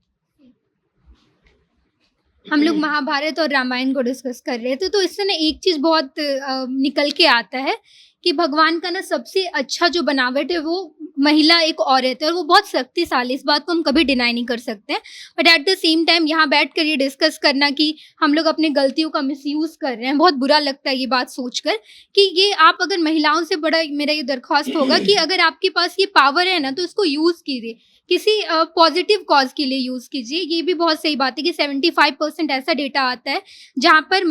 हम लोग महाभारत और रामायण को डिस्कस कर रहे थे, तो इससे ना एक चीज़ बहुत निकल के आता है कि भगवान का ना सबसे अच्छा जो बनावट है वो महिला एक औरत है, और वो बहुत शक्तिशाली, इस बात को हम कभी डिनाई नहीं कर सकते हैं। But at the same time यहाँ बैठ कर ये डिस्कस करना कि हम लोग अपने गलतियों का मिसयूज़ कर रहे हैं, बहुत बुरा लगता है ये बात सोचकर कि ये आप अगर महिलाओं से बड़ा मेरा ये दरख्वास्त होगा कि अगर आपके पास ये पावर है ना तो इसको यूज़ कीजिए, किसी पॉजिटिव कॉज के लिए यूज़ कीजिए। ये भी बहुत सही बात है कि 75% ऐसा डेटा आता है जहाँ पर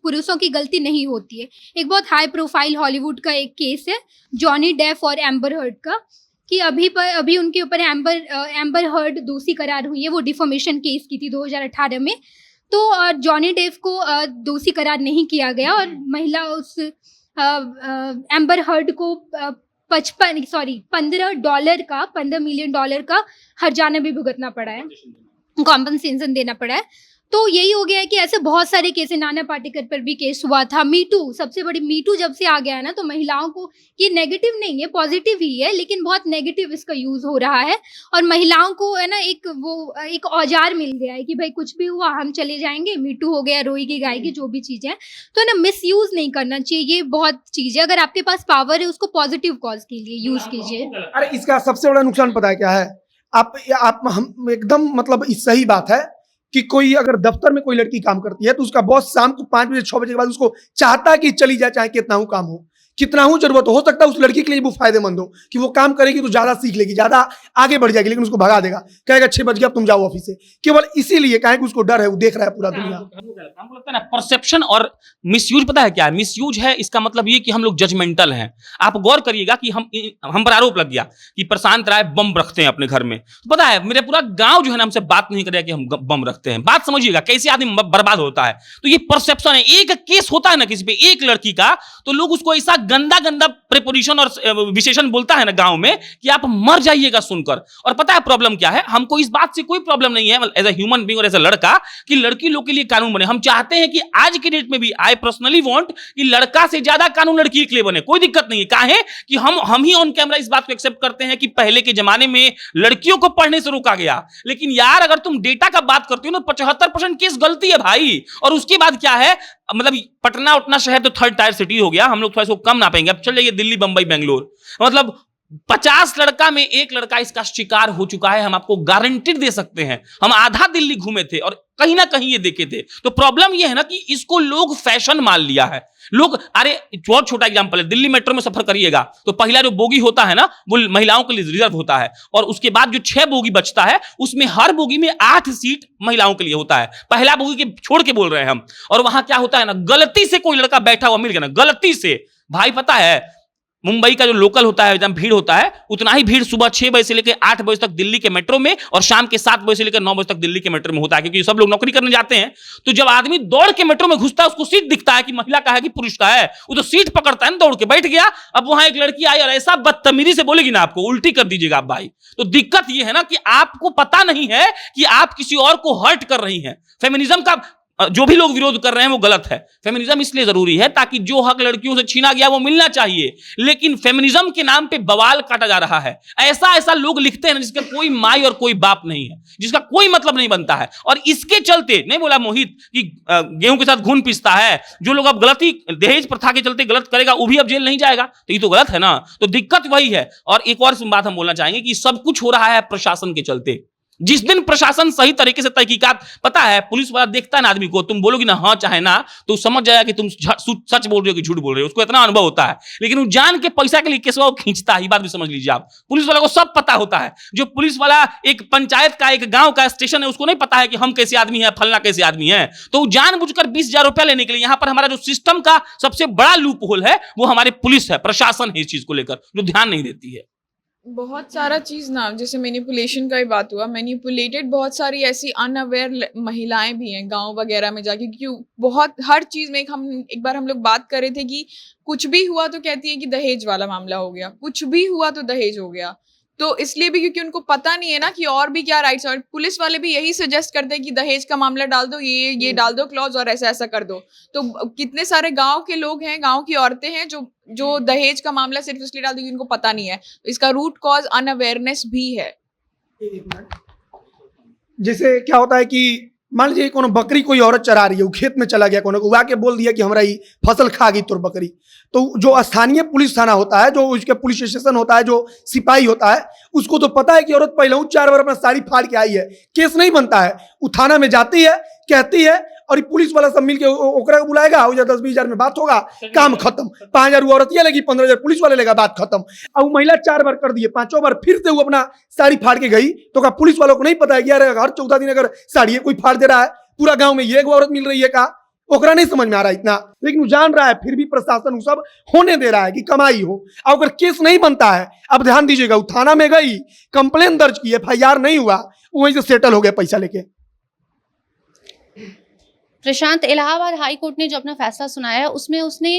पुरुषों की गलती नहीं होती है। एक बहुत हाई प्रोफाइल हॉलीवुड का एक केस है जॉनी डेफ और एम्बर हर्ड का, कि अभी उनके ऊपर एम्बर हर्ड दोषी करार हुई है। वो डिफॉर्मेशन केस की थी 2018 में, तो जॉनी डेफ को दोषी करार नहीं किया गया और महिला उस एम्बर हर्ड को $15 मिलियन का हर्जाना भी भुगतना पड़ा है, कॉम्पनसेशन देना पड़ा है। तो यही हो गया है कि ऐसे बहुत सारे केस है, नाना पाटेकर पर भी केस हुआ था, मीटू, सबसे बड़ी मीटू जब से आ गया है ना, तो महिलाओं को ये नेगेटिव नहीं है, पॉजिटिव ही है, लेकिन बहुत नेगेटिव इसका यूज हो रहा है। और महिलाओं को है ना एक औजार मिल गया है कि भाई कुछ भी हुआ हम चले जाएंगे, मीटू हो गया, रोएगी गाएगी, जो भी चीजें हैं, तो है ना मिस यूज नहीं करना चाहिए। ये बहुत चीज है, अगर आपके पास पावर है उसको पॉजिटिव कॉज के लिए यूज कीजिए। अरे इसका सबसे बड़ा नुकसान पता है क्या है? आप हम एकदम मतलब इस सही बात है कि कोई अगर दफ्तर में कोई लड़की काम करती है तो उसका बॉस शाम को 5 बजे 6 बजे के बाद उसको चाहता है कि चली जाए, चाहे कितना ही काम हो, कितना ही जरूरत हो सकता है उस लड़की के लिए वो फायदेमंद हो कि वो काम करेगी तो ज्यादा सीख लेगी, ज्यादा आगे बढ़ जाएगी, लेकिन उसको भगा देगा, कहेगा 6 बज गया अब तुम जाओ ऑफिस से, केवल इसीलिए कहे कि उसको डर है, वो देख रहा है पूरा दुनिया। हमको लगता है ना परसेप्शन और मिसयूज, पता है क्या है मिसयूज है? इसका मतलब ये कि हम लोग जजमेंटल हैं। आप गौर करिएगा कि हम पर आरोप लग गया कि प्रशांत राय बम रखते हैं अपने घर में, तो पता है मेरे पूरा गांव जो है ना हमसे बात नहीं करेगा कि हम बम रखते हैं। बात समझिएगा कैसे आदमी बर्बाद होता है। तो ये परसेप्शन है। एक केस होता है ना किसी पे, एक लड़की का, तो लोग उसको ऐसा गंदा गंदा प्रेपोजिशन और विशेषण बोलता है ना गांव में कि आप मर जाइएगा सुनकर। और पता है प्रॉब्लम क्या है? हमको इस बात से कोई प्रॉब्लम नहीं है एज ए ह्यूमन बीइंग और एज ए लड़का कि लड़की लोग के लिए कानून बने। हम चाहते हैं कि आज के डेट में भी आई पर्सनली वांट कि लड़का से ज्यादा कानून लड़की के लिए बने, कोई दिक्कत नहीं है। काहे कि हम ही ऑन कैमरा इस बात को एक्सेप्ट करते हैं कि पहले के जमाने में लड़कियों को पढ़ने से रोका गया, लेकिन यार अगर तुम डेटा का बात करते हो ना 75% केस गलती है भाई। और उसके बाद क्या है, मतलब पटना उतना शहर तो 3rd टायर सिटी हो गया, हम लोग थोड़ा सा कम नापेंगे। अब चल जाइए दिल्ली, बंबई, बेंगलोर, मतलब 50 लड़का में एक लड़का इसका शिकार हो चुका है। हम आपको गारंटी दे सकते हैं। हम आधा दिल्ली घूमे थे और कहीं ना कहीं ये देखे थे। तो प्रॉब्लम ये है ना कि इसको लोग फैशन मान लिया है। लोग, अरे बहुत छोटा एग्जांपल है, दिल्ली मेट्रो में सफर करिएगा तो पहला जो बोगी होता है ना वो महिलाओं के लिए रिजर्व होता है, और उसके बाद जो 6 बोगी बचता है उसमें हर बोगी में 8 सीट महिलाओं के लिए होता है। पहला बोगी के छोड़ के बोल रहे हैं हम। और वहां क्या होता है ना, गलती से कोई लड़का बैठा हुआ मिल गया ना, गलती से, भाई पता है मुंबई का जो लोकल होता है, जब भीड़ होता है उतना ही भीड़ सुबह 6 बजे से लेकर 8 बजे तक दिल्ली के मेट्रो में और शाम के 7 बजे से लेकर 9 बजे तक दिल्ली के मेट्रो में होता है, क्योंकि सब लोग नौकरी करने जाते हैं। तो जब आदमी दौड़ के मेट्रो में घुसता है उसको सीट दिखता है कि महिला का है कि पुरुष का है, वो तो सीट पकड़ता है ना, दौड़ के बैठ गया। अब वहां एक लड़की आई और ऐसा बदतमीजी से बोलेगी ना आपको, उल्टी कर दीजिएगा आप भाई। तो दिक्कत ये है ना कि आपको पता नहीं है कि आप किसी और को हर्ट कर रही हैं। फेमिनिज्म का जो भी लोग विरोध कर रहे हैं वो गलत है। फेमिनिज्म इसलिए जरूरी है ताकि जो हक लड़कियों से छीना गया वो मिलना चाहिए, लेकिन फेमिनिज्म के नाम पे बवाल काटा जा रहा है। ऐसा लोग लिखते हैं जिसका कोई माई और कोई बाप नहीं है, जिसका कोई मतलब नहीं बनता है। और इसके चलते, नहीं बोला मोहित कि गेहूं के साथ घुन पिसता है, जो लोग अब गलती दहेज प्रथा के चलते गलत करेगा वो भी अब जेल नहीं जाएगा, तो ये तो गलत है ना। तो दिक्कत वही है। और एक और बात हम बोलना चाहेंगे कि सब कुछ हो रहा है प्रशासन के चलते। जिस दिन प्रशासन सही तरीके से तहकीकात, पता है पुलिस वाला देखता है ना आदमी को, तुम बोलोगी ना हाँ चाहे ना, तो समझ जाएगा कि तुम सच बोल रहे हो कि झूठ बोल रहे हो। उसको इतना अनुभव होता है, लेकिन वो जान के पैसा के लिए केसवा खींचता है। ये बात भी समझ लीजिए आप। पुलिस वाला को सब पता होता है। जो पुलिस वाला एक पंचायत का, एक गांव का स्टेशन है, उसको नहीं पता है कि हम कैसे आदमी है, फलना कैसे आदमी है। तो वो जानबूझकर 20,000 रुपया लेने के लिए, यहां पर हमारा जो सिस्टम का सबसे बड़ा लूप होल है वो हमारे पुलिस है, प्रशासन है, इस चीज को लेकर जो ध्यान नहीं देती है। बहुत सारा चीज ना, जैसे मैनिपुलेशन का ही बात हुआ, मैनिपुलेटेड बहुत सारी ऐसी अनअवेयर महिलाएं भी हैं गांव वगैरह में जाके, क्यों बहुत हर चीज में। एक बार हम लोग बात कर रहे थे कि कुछ भी हुआ तो कहती है कि दहेज वाला मामला हो गया, कुछ भी हुआ तो दहेज हो गया। तो इसलिए भी क्योंकि उनको पता नहीं है ना कि और भी क्या राइट्स, और पुलिस वाले भी यही सजेस्ट करते हैं कि दहेज का मामला डाल दो, ये डाल दो क्लॉज और ऐसा ऐसा कर दो। तो कितने सारे गांव के लोग हैं, गांव की औरतें हैं जो दहेज का मामला सिर्फ इसलिए डाल दी इनको पता नहीं है। तो इसका रूट कॉज अनअवेयरनेस भी है। जैसे क्या होता है कि मान लीजिए कोनो बकरी कोई औरत चरा रही है, वो खेत में चला गया, कोनो उगा के बोल दिया कि हमारा ये फसल खा गई तोर बकरी, तो जो स्थानीय पुलिस थाना होता है, जो उसके पुलिस स्टेशन होता है, जो सिपाही होता है, उसको तो पता है कि औरत पहले 4 बार अपना साड़ी फाड़ के आई है, केस नहीं बनता है। वो थाना में जाती है, कहती है, और पुलिस वाला सब मिलके ओकरा को बुलाएगा, हो जाए 10-20 हजार में बात होगा, काम खत्म। 5,000 वो औरतिया लेगी, 15,000 पुलिस वाले लेगा, बात खत्म। अब महिला 4 बार कर दिए, 5वां बार फिर से वो अपना साड़ी फाड़ के गई, तो क्या पुलिस वालों को नहीं पता है कि यार हर 14 दिन अगर साड़ी कोई फाड़ दे रहा है, पूरा गांव में ये एक औरत मिल रही है का? ओकरा नहीं समझ में आ रहा इतना, लेकिन वो जान रहा है, फिर भी प्रशासन वो सब होने दे रहा है कि कमाई हो। और अगर केस नहीं बनता है, अब ध्यान दीजिएगा, वो थाना में गई, कंप्लेन दर्ज की, FIR नहीं हुआ, वहीं से सेटल हो गया पैसा लेके। प्रशांत, इलाहाबाद हाई कोर्ट ने जो अपना फैसला सुनाया है उसमें उसने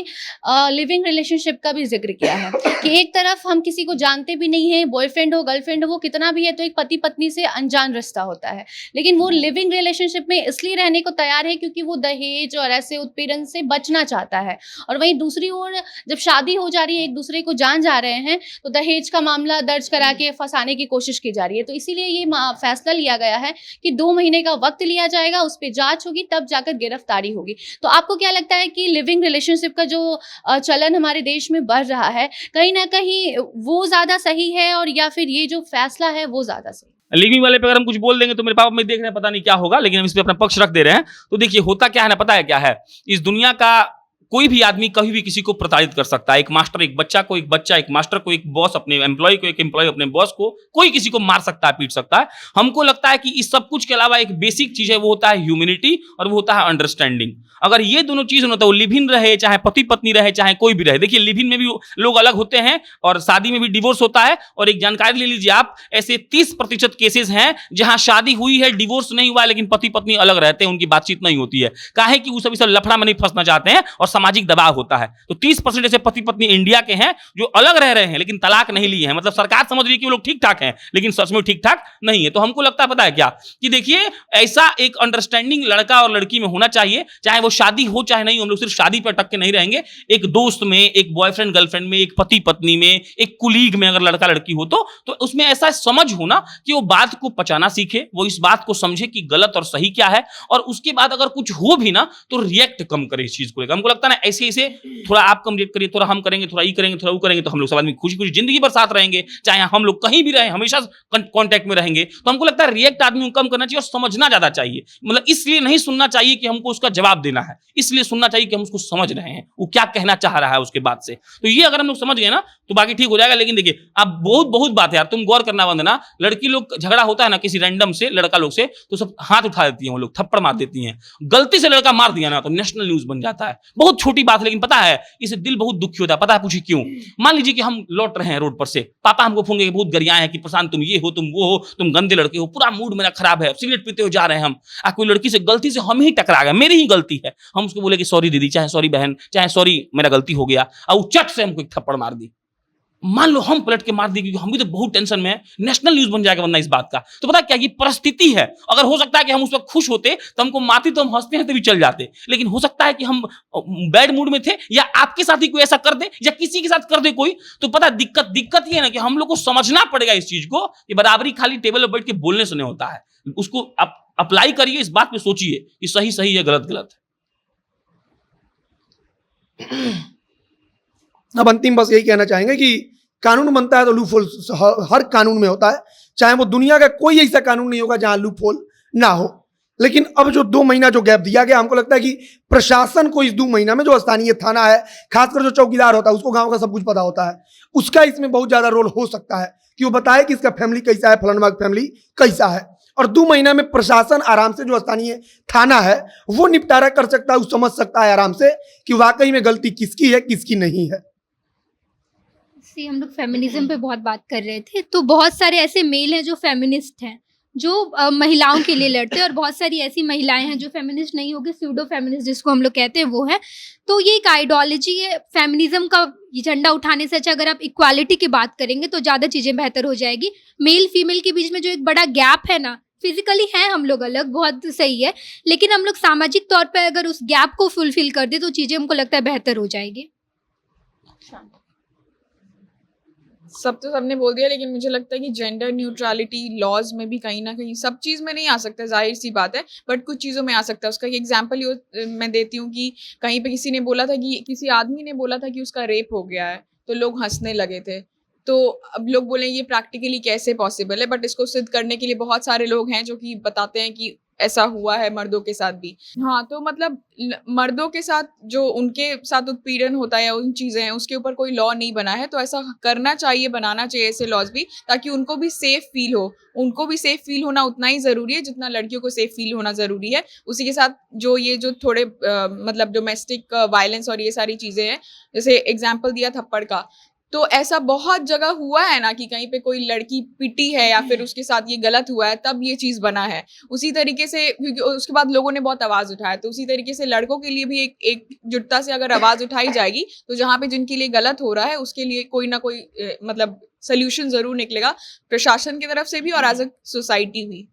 लिविंग रिलेशनशिप का भी जिक्र किया है कि एक तरफ हम किसी को जानते भी नहीं है, बॉयफ्रेंड हो गर्लफ्रेंड हो वो कितना भी है तो एक पति पत्नी से अनजान रिश्ता होता है, लेकिन वो लिविंग रिलेशनशिप में इसलिए रहने को तैयार है क्योंकि वो दहेज और ऐसे उत्पीड़न से बचना चाहता है। और वहीं दूसरी ओर जब शादी हो जा रही है, एक दूसरे को जान जा रहे हैं, तो दहेज का मामला दर्ज करा के फंसाने की कोशिश की जा रही है। तो इसीलिए ये फैसला लिया गया है कि 2 महीने का वक्त लिया जाएगा, उस पर जांच होगी, तब जाकर गिरफ्तारी होगी। तो आपको क्या लगता है कि लिविंग रिलेशनशिप का जो चलन हमारे देश में बढ़ रहा है, कहीं ना कहीं वो ज्यादा सही है और या फिर ये जो फैसला है वो ज्यादा सही? लिविंग वाले पे अगर हम कुछ बोल देंगे तो मेरे पापा में देख रहे हैं, पता नहीं क्या होगा, लेकिन हम इस पे अपना पक्ष रख दे रहे हैं। तो देखिए होता क्या है ना, पता है क्या है, इस दुनिया का कोई भी आदमी कभी भी किसी को प्रताड़ित कर सकता है। एक मास्टर एक बच्चा को, एक बच्चा एक मास्टर को, एक बॉस अपने एम्प्लॉय को, एक एम्प्लॉय अपने बॉस को, कोई किसी को मार सकता है, पीट सकता है। हमको लगता है कि इस सब कुछ के अलावा एक बेसिक चीज है, वो होता है ह्यूमैनिटी और वो होता है अंडरस्टैंडिंग। अगर ये दोनों चीज होता है, वो लिव इन रहे, चाहे पति पत्नी रहे, चाहे कोई भी रहे। देखिए लिव इन में भी लोग अलग होते हैं और शादी में भी डिवोर्स होता है। और एक जानकारी ले लीजिए आप, ऐसे 30% केसेस हैं जहां शादी हुई है, डिवोर्स नहीं हुआ है, लेकिन पति पत्नी अलग रहते हैं, उनकी बातचीत नहीं होती है। काहे कि वो सब लफड़ा में नहीं फंसना चाहते हैं और सामाजिक दबाव होता है। तो 30% ऐसे पति पत्नी इंडिया के हैं जो अलग रह रहे हैं लेकिन तलाक नहीं लिए हैं। मतलब सरकार समझ रही है कि वो लोग ठीक ठाक हैं, लेकिन सच में ठीक ठाक नहीं है। तो हमको लगता है पता है क्या, कि देखिए ऐसा एक अंडरस्टैंडिंग लड़का और लड़की में होना चाहिए, चाहे वो शादी हो चाहे नहीं। हम लोग सिर्फ शादी पर अटक के नहीं रहेंगे। एक दोस्त में, एक बॉयफ्रेंड गर्लफ्रेंड में, एक पति पत्नी में, एक कुलीग में अगर लड़का लड़की हो तो उसमें ऐसा समझ होना कि वो बात को पचाना सीखे, वो इस बात को समझे कि गलत और सही क्या है, और उसके बाद अगर कुछ हो भी ना तो रिएक्ट कम करे इस चीज को लेकर। हमको लगता है ना ऐसे ऐसे थोड़ा आप कम रिएक्ट करिए, थोड़ा हम करेंगे, थोड़ा ये करेंगे, थोड़ा वो करेंगे, तो हम लोग सब आदमी खुशी खुशी जिंदगी भर साथ रहेंगे, चाहे हम लोग कहीं भी रहें, हमेशा कांटेक्ट में रहेंगे। तो हमको लगता है रिएक्ट आदमी को कम करना चाहिए और समझना ज्यादा चाहिए। मतलब इसलिए नहीं सुनना चाहिए कि हमको उसका जवाब देना है, इसलिए सुनना चाहिए कि हम उसको समझ रहे हैं, वो क्या कहना चाह रहा है उसके बाद से। तो ये अगर हम लोग समझ गए ना तो बाकी ठीक हो जाएगा। लेकिन देखिए अब बहुत बात है यार, तुम गौर करना वंदना, लड़की लोग झगड़ा होता है ना किसी रैंडम से, लड़का लोग से, तो सब हाथ उठा देती हैं, वो लोग थप्पड़ मार देती हैं। गलती से लड़का मार दिया ना तो नेशनल न्यूज बन जाता है। बहुत छोटी बात है, लेकिन पता है इससे दिल बहुत दुखी होता है। पता है पूछिए क्यों? मान लीजिए कि हम लौट रहे हैं रोड पर से, पापा हमको फोन करके बहुत गरियाए हैं कि प्रशांत तुम ये हो, तुम वो हो, तुम गंदे लड़के हो, पूरा मूड मेरा खराब है, सिगरेट पीते हुए जा रहे हैं हम, कोई लड़की से गलती से हम ही टकरा गए, मेरी ही गलती है, हम उसको बोले कि सॉरी दीदी, चाहे सॉरी बहन, चाहे सॉरी मेरा गलती हो गया, और चट से हमको एक थप्पड़ मार दी। मान लो हम पलट के मार दी, क्योंकि हम भी तो बहुत टेंशन में हैं, नेशनल न्यूज बन जाएगा वरना इस बात का। तो पता क्या, ये परिस्थिति है। अगर हो सकता है कि हम उस वक्त खुश होते तो हमको मारती तो हम हंसते हंसते भी चल जाते, लेकिन हो सकता है कि हम बैड मूड में थे, या आपके साथ ही कोई ऐसा कर दे, या किसी के साथ कर दे कोई, तो पता दिक्कत ये है ना कि हम लोग को समझना पड़ेगा इस चीज को कि बराबरी खाली टेबल पर बैठ के बोलने से नहीं होता है। उसको अप्लाई करिए, इस बात पे सोचिए कि सही सही है, गलत गलत है। अब अंतिम बस यही कहना चाहेंगे कि कानून बनता है तो लूप होल हर कानून में होता है, चाहे वो दुनिया का कोई ऐसा कानून नहीं होगा जहां लूप होल ना हो। लेकिन अब जो 2 महीना जो गैप दिया गया, हमको लगता है कि प्रशासन को इस 2 महीना में, जो स्थानीय थाना है, खासकर जो चौकीदार होता है, उसको गांव का सब कुछ पता होता है, उसका इसमें बहुत ज्यादा रोल हो सकता है कि वो बताए कि इसका फैमिली कैसा है, फलाना फैमिली कैसा है। और 2 महीना में प्रशासन आराम से, जो स्थानीय थाना है वो निपटारा कर सकता है, वो समझ सकता है आराम से कि वाकई में गलती किसकी है किसकी नहीं है। हम लोग फेमिनिज्म पे बहुत बात कर रहे थे, तो बहुत सारे ऐसे मेल हैं जो फेमिनिस्ट हैं, जो महिलाओं के लिए लड़ते हैं, और बहुत सारी ऐसी महिलाएं हैं जो फेमिनिस्ट नहीं होगी, स्यूडो फेमिनिस्ट जिसको हम लोग कहते हैं वो है। तो ये एक आइडियोलॉजी है। फेमिनिज्म का झंडा उठाने से अच्छा अगर आप इक्वालिटी की बात करेंगे तो ज़्यादा चीज़ें बेहतर हो जाएगी। मेल फीमेल के बीच में जो एक बड़ा गैप है ना, फिजिकली हैं हम लोग अलग, बहुत सही है, लेकिन हम लोग सामाजिक तौर पर अगर उस गैप को फुलफिल कर दे तो चीज़ें हमको लगता है बेहतर हो जाएगी। सब तो सबने बोल दिया, लेकिन मुझे लगता है कि जेंडर न्यूट्रलिटी लॉज में भी कहीं ना कहीं, सब चीज़ में नहीं आ सकता, जाहिर सी बात है, बट कुछ चीज़ों में आ सकता है। उसका एक एग्जांपल मैं देती हूँ कि कहीं पे किसी ने बोला था कि, किसी आदमी ने बोला था कि उसका रेप हो गया है, तो लोग हंसने लगे थे। तो अब लोग बोले ये प्रैक्टिकली कैसे पॉसिबल है, बट इसको सिद्ध करने के लिए बहुत सारे लोग हैं जो कि बताते हैं कि ऐसा हुआ है मर्दों के साथ भी। हाँ, तो मतलब मर्दों के साथ जो उनके साथ उत्पीड़न होता है या उन चीज़ें हैं, उसके ऊपर कोई लॉ नहीं बना है, तो ऐसा करना चाहिए, बनाना चाहिए ऐसे लॉज भी, ताकि उनको भी सेफ फील हो। उनको भी सेफ फील होना उतना ही ज़रूरी है जितना लड़कियों को सेफ फील होना ज़रूरी है। उसी के साथ जो थोड़े मतलब डोमेस्टिक वायलेंस और ये सारी चीज़ें हैं, जैसे एग्जाम्पल दिया थप्पड़ का, तो ऐसा बहुत जगह हुआ है ना कि कहीं पे कोई लड़की पिटी है या फिर उसके साथ ये गलत हुआ है, तब ये चीज बना है। उसी तरीके से क्योंकि उसके बाद लोगों ने बहुत आवाज उठाया, तो उसी तरीके से लड़कों के लिए भी एकजुटता से अगर आवाज उठाई जाएगी तो जहाँ पे जिनके लिए गलत हो रहा है उसके लिए कोई ना कोई मतलब सोल्यूशन जरूर निकलेगा, प्रशासन की तरफ से भी और एज अ सोसाइटी भी।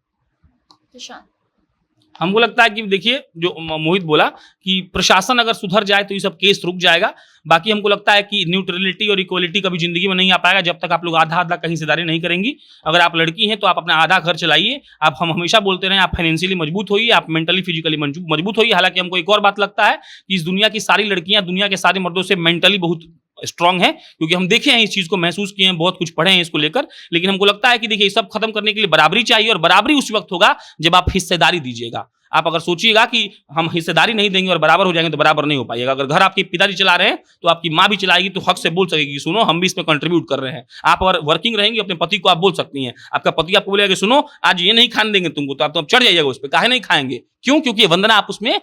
हमको लगता है कि देखिए जो मोहित बोला कि प्रशासन अगर सुधर जाए तो ये सब केस रुक जाएगा। बाकी हमको लगता है कि न्यूट्रलिटी और इक्वलिटी कभी जिंदगी में नहीं आ पाएगा जब तक आप लोग आधा आधा कहीं हिस्सेदारी नहीं करेंगी। अगर आप लड़की हैं तो आप अपना आधा घर चलाइए। हम हमेशा बोलते रहे आप फाइनेंशियली मजबूत होइए, आप मेंटली फिजिकली मजबूत होइए। हालांकि हमको एक और बात लगता है कि इस दुनिया की सारी लड़कियां दुनिया के सारे मर्दों से मेंटली बहुत स्ट्रांग है, क्योंकि हम देखे हैं इस चीज को, महसूस किए हैं, बहुत कुछ पढ़े हैं इसको लेकर। लेकिन हमको लगता है कि देखिए सब खत्म करने के लिए बराबरी चाहिए, और बराबरी उस वक्त होगा जब आप हिस्सेदारी दीजिएगा। आप अगर सोचिएगा कि हम हिस्सेदारी नहीं देंगे और बराबर हो जाएंगे तो बराबर नहीं हो पाएगा। अगर घर आपके पिताजी चला रहे हैं तो आपकी माँ भी चलाएगी, तो हक से बोल सकेगी सुनो हम भी इसमें कंट्रीब्यूट कर रहे हैं। आप अगर वर्किंग रहेंगे अपने पति को आप बोल सकती हैं, आपका पति आपको बोलेगा कि सुनो आज ये नहीं खाने देंगे तुमको, तो आप तो चढ़ जाइएगा उस पर, काहे नहीं खाएंगे, क्यों? क्योंकि वंदना आप उसमें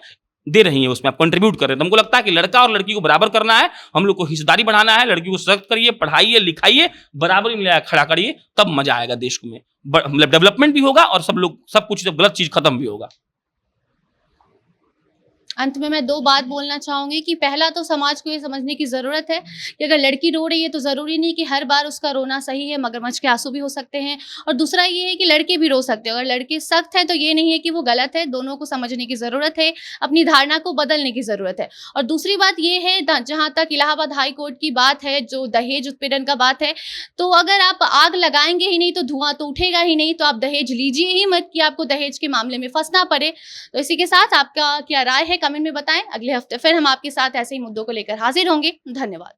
दे रही है, उसमें आप कंट्रीब्यूट कर रहे हैं। तो हमको लगता है कि लड़का और लड़की को बराबर करना है, हम लोग को हिस्सेदारी बढ़ाना है, लड़की को सशक्त करिए, पढ़ाइए, लिखाइए, बराबरी में खड़ा करिए, तब मजा आएगा देश में, मतलब डेवलपमेंट भी होगा और सब कुछ गलत चीज खत्म भी होगा। अंत में मैं दो बात बोलना चाहूंगी कि पहला तो समाज को ये समझने की ज़रूरत है कि अगर लड़की रो रही है तो ज़रूरी नहीं कि हर बार उसका रोना सही है, मगरमच्छ के आंसू भी हो सकते हैं। और दूसरा ये है कि लड़के भी रो सकते हैं, अगर लड़के सख्त हैं तो ये नहीं है कि वो गलत है, दोनों को समझने की ज़रूरत है, अपनी धारणा को बदलने की ज़रूरत है। और दूसरी बात ये है, जहाँ तक इलाहाबाद हाई कोर्ट की बात है, जो दहेज उत्पीड़न का बात है, तो अगर आप आग लगाएंगे ही नहीं तो धुआं तो उठेगा ही नहीं, तो आप दहेज लीजिए ही मत कि आपको दहेज के मामले में फंसना पड़े। तो इसी के साथ आपका क्या राय है कमेंट में बताएं। अगले हफ्ते फिर हम आपके साथ ऐसे ही मुद्दों को लेकर हाजिर होंगे। धन्यवाद।